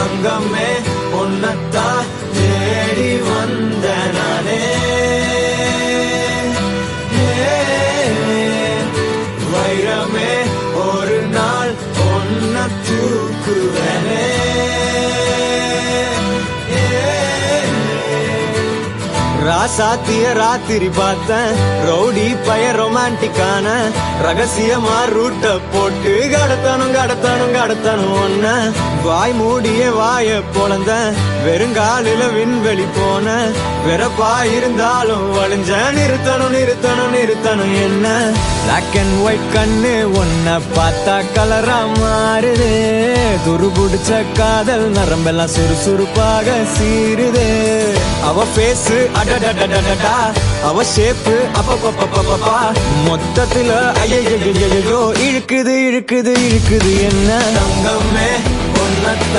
தங்கமே பொன்னத்தான் தேடி வந்த நானே வைரமே ஒரு நாள் பொன்ன தூக்குவனே ராசாத்திய ராத்திரி பார்த்தேன் ரவுடி பய ரொமான்டிக்கான ரகசியமா ரூட்ட போட்டு கடத்தணும் ஒன்ன வாய் மூடிய வாய பொழந்த வெறுங்காலில விண்வெளி போன வெறப்பா இருந்தாலும் வழிஞ்ச நிறுத்தணும் என்ன பிளாக் அண்ட் ஒயிட் கண்ணு ஒன்ன பார்த்தா கலரா மாறுது துருபுடிச்ச காதல் நரம்பெல்லாம் சுறுசுறுப்பாக சீருது அவ பேசு அடடடடடா அவ ஷேப்பு அப்பப்பப்பப்பப்பா மொத்தத்துல ஐயோ இழுக்குது என்ன தங்கமே பொன்னத்தான்